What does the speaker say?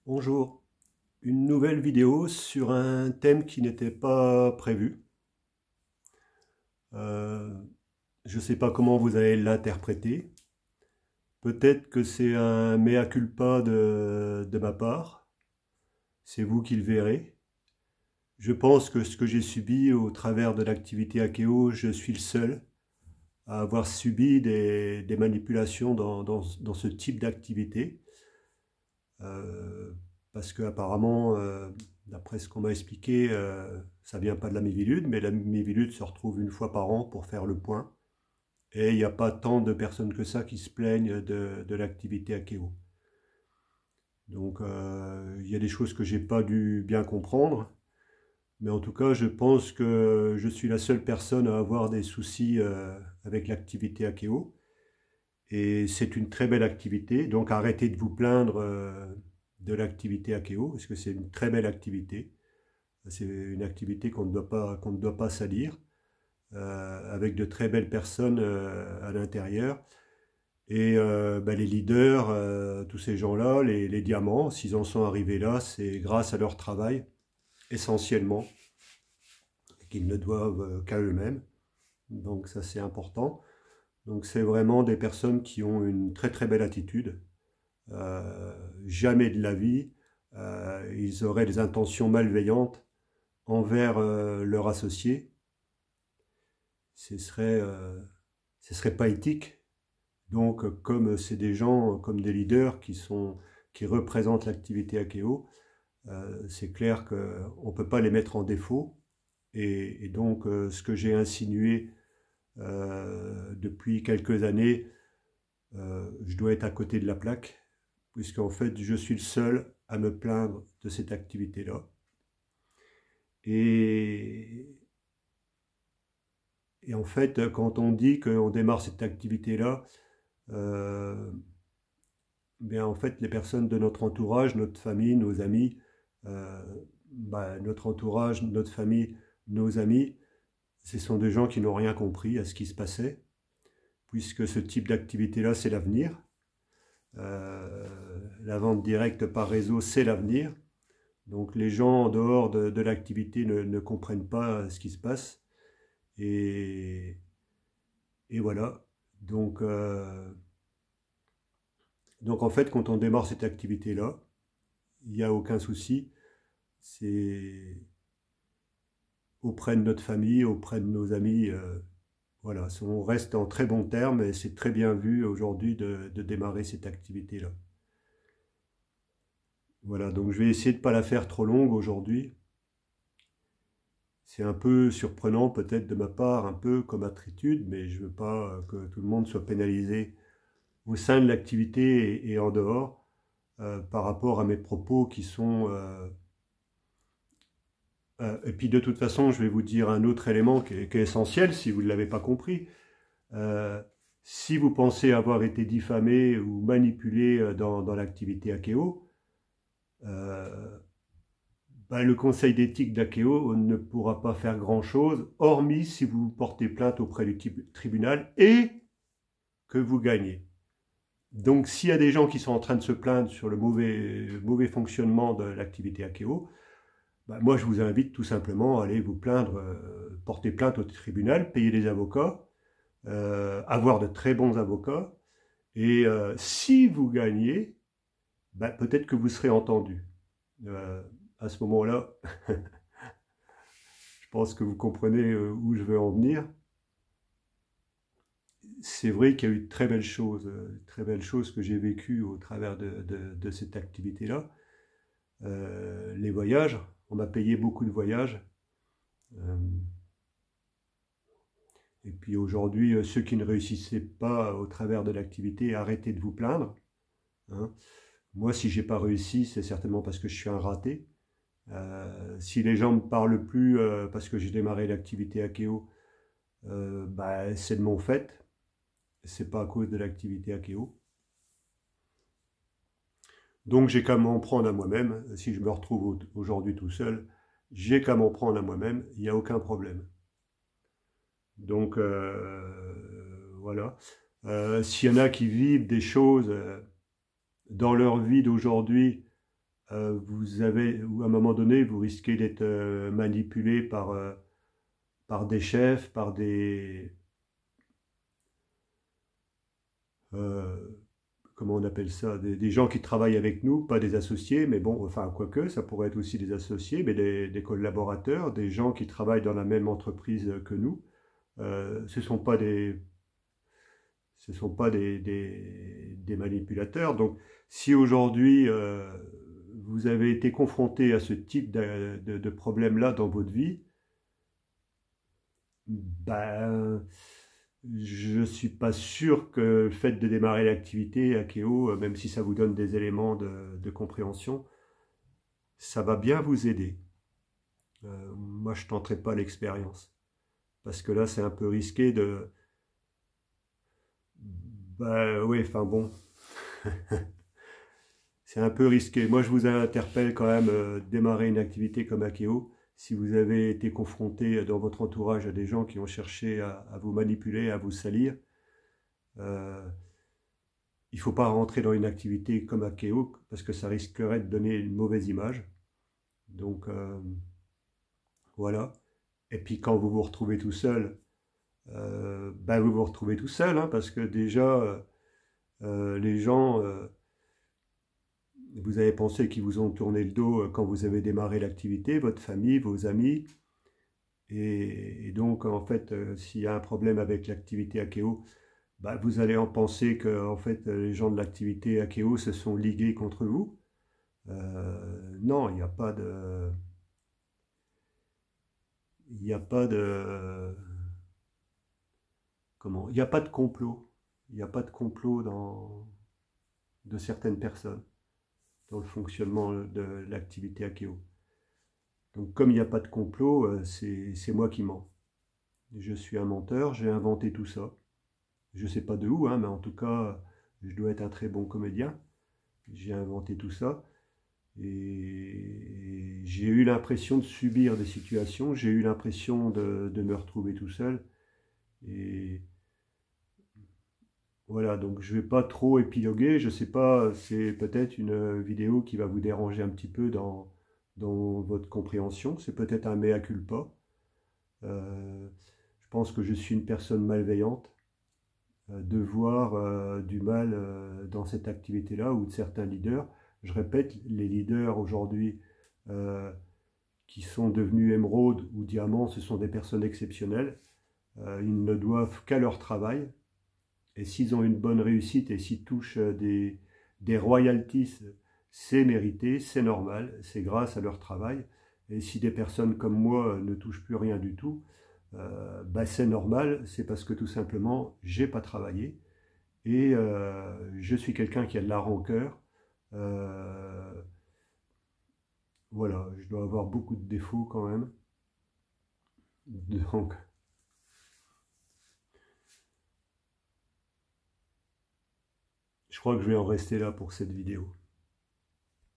Bonjour, une nouvelle vidéo sur un thème qui n'était pas prévu. Euh, je ne sais pas comment vous allez l'interpréter. Peut-être que c'est un mea culpa de ma part. C'est vous qui le verrez. Je pense que ce que j'ai subi au travers de l'activité Akeo, je suis le seul à avoir subi des manipulations dans ce type d'activité. Euh, Parce que apparemment, d'après ce qu'on m'a expliqué, ça vient pas de la Miviludes, mais la Miviludes se retrouve une fois par an pour faire le point. Et il n'y a pas tant de personnes que ça qui se plaignent de l'activité Akeo. Donc il y a des choses que j'ai pas dû bien comprendre, mais en tout cas, je pense que je suis la seule personne à avoir des soucis avec l'activité Akeo. Et c'est une très belle activité, donc arrêtez de vous plaindre de l'activité Akeo, parce que c'est une très belle activité. C'est une activité qu'on ne doit pas salir, avec de très belles personnes à l'intérieur. Et les leaders, tous ces gens-là, les diamants, s'ils en sont arrivés là, c'est grâce à leur travail, essentiellement, qu'ils ne doivent qu'à eux-mêmes. Donc ça c'est important. Donc c'est vraiment des personnes qui ont une très très belle attitude. Jamais de la vie, ils auraient des intentions malveillantes envers leurs associés. Ce serait pas éthique. Donc, comme c'est des gens, comme des leaders qui représentent l'activité Akeo, c'est clair qu'on ne peut pas les mettre en défaut. Et donc, ce que j'ai insinué depuis quelques années, je dois être à côté de la plaque, puisqu'en fait, je suis le seul à me plaindre de cette activité-là. Et, et en fait, quand on dit qu'on démarre cette activité-là, euh, bien en fait, les personnes de notre entourage, notre famille, nos amis, euh, notre entourage, notre famille, nos amis, ce sont des gens qui n'ont rien compris à ce qui se passait, puisque ce type d'activité-là, c'est l'avenir. La vente directe par réseau, c'est l'avenir. Donc les gens en dehors de l'activité ne comprennent pas ce qui se passe. Et, et voilà. Donc, donc en fait, quand on démarre cette activité-là, il n'y a aucun souci. C'est auprès de notre famille, auprès de nos amis. Voilà, on reste en très bons termes et c'est très bien vu aujourd'hui de démarrer cette activité-là. Voilà, donc je vais essayer de ne pas la faire trop longue aujourd'hui. C'est un peu surprenant peut-être de ma part, un peu comme attitude, mais je ne veux pas que tout le monde soit pénalisé au sein de l'activité et en dehors par rapport à mes propos qui sont... et puis de toute façon, je vais vous dire un autre élément qui est essentiel si vous ne l'avez pas compris. Euh, Si vous pensez avoir été diffamé ou manipulé dans l'activité Akeo, euh, le conseil d'éthique d'Akeo ne pourra pas faire grand-chose, hormis si vous portez plainte auprès du tribunal et que vous gagnez. Donc s'il y a des gens qui sont en train de se plaindre sur le mauvais fonctionnement de l'activité Akeo, moi je vous invite tout simplement à aller vous plaindre, porter plainte au tribunal, payer des avocats, avoir de très bons avocats, et si vous gagnez, peut-être que vous serez entendu. À ce moment-là, je pense que vous comprenez où je veux en venir. C'est vrai qu'il y a eu de très belles choses que j'ai vécues au travers de cette activité-là. Les voyages, on m'a payé beaucoup de voyages. Euh, et puis aujourd'hui, ceux qui ne réussissaient pas au travers de l'activité, arrêtez de vous plaindre. Hein. Moi, si j'ai pas réussi, c'est certainement parce que je suis un raté. Si les gens me parlent plus parce que j'ai démarré l'activité Akeo, c'est de mon fait. C'est pas à cause de l'activité Akeo. Donc j'ai qu'à m'en prendre à moi-même. Si je me retrouve aujourd'hui tout seul, j'ai qu'à m'en prendre à moi-même. Il n'y a aucun problème. Donc voilà. S'il y en a qui vivent des choses dans leur vie d'aujourd'hui ou à un moment donné, vous risquez d'être manipulé par des chefs, par euh, comment on appelle ça, des gens qui travaillent avec nous, pas des associés, mais bon, enfin, quoique, ça pourrait être aussi des associés, mais des collaborateurs, des gens qui travaillent dans la même entreprise que nous. Ce ne sont pas des manipulateurs. Donc, si aujourd'hui, vous avez été confronté à ce type de problème-là dans votre vie, ben, je ne suis pas sûr que le fait de démarrer l'activité Akeo, même si ça vous donne des éléments de compréhension, ça va bien vous aider. Moi, je ne tenterai pas l'expérience. Parce que là, c'est un peu risqué de... Ben oui, enfin bon, c'est un peu risqué. Moi, je vous interpelle quand même, démarrer une activité comme Akeo. Si vous avez été confronté dans votre entourage à des gens qui ont cherché à vous manipuler, à vous salir, euh, il ne faut pas rentrer dans une activité comme Akeo parce que ça risquerait de donner une mauvaise image. Donc voilà. Et puis quand vous vous retrouvez tout seul, ben vous vous retrouvez tout seul, hein, parce que déjà, les gens, vous avez pensé qu'ils vous ont tourné le dos quand vous avez démarré l'activité, votre famille, vos amis. Et donc, en fait, s'il y a un problème avec l'activité Akeo, bah, vous allez en penser que en fait, les gens de l'activité Akeo se sont ligués contre vous. Non, il n'y a pas de... Il n'y a pas de... Comment? Il n'y a pas de complot. Il n'y a pas de complot de certaines personnes dans le fonctionnement de l'activité Akeo. Donc comme il n'y a pas de complot, c'est moi qui mens. Je suis un menteur, j'ai inventé tout ça. Je ne sais pas de où, hein, mais en tout cas, je dois être un très bon comédien. J'ai inventé tout ça. Et j'ai eu l'impression de subir des situations, j'ai eu l'impression de me retrouver tout seul. Et voilà, donc je ne vais pas trop épiloguer, je ne sais pas, c'est peut-être une vidéo qui va vous déranger un petit peu dans votre compréhension, c'est peut-être un mea culpa. Je pense que je suis une personne malveillante, de voir du mal dans cette activité-là ou de certains leaders. Je répète, les leaders aujourd'hui euh, qui sont devenus émeraudes ou diamants, ce sont des personnes exceptionnelles. Ils ne doivent qu'à leur travail. Et s'ils ont une bonne réussite et s'ils touchent des royalties, c'est mérité, c'est normal, c'est grâce à leur travail. Et si des personnes comme moi ne touchent plus rien du tout, bah c'est normal, c'est parce que tout simplement, j'ai pas travaillé. Et je suis quelqu'un qui a de la rancœur. Euh, voilà, je dois avoir beaucoup de défauts quand même. Donc, je crois que je vais en rester là pour cette vidéo.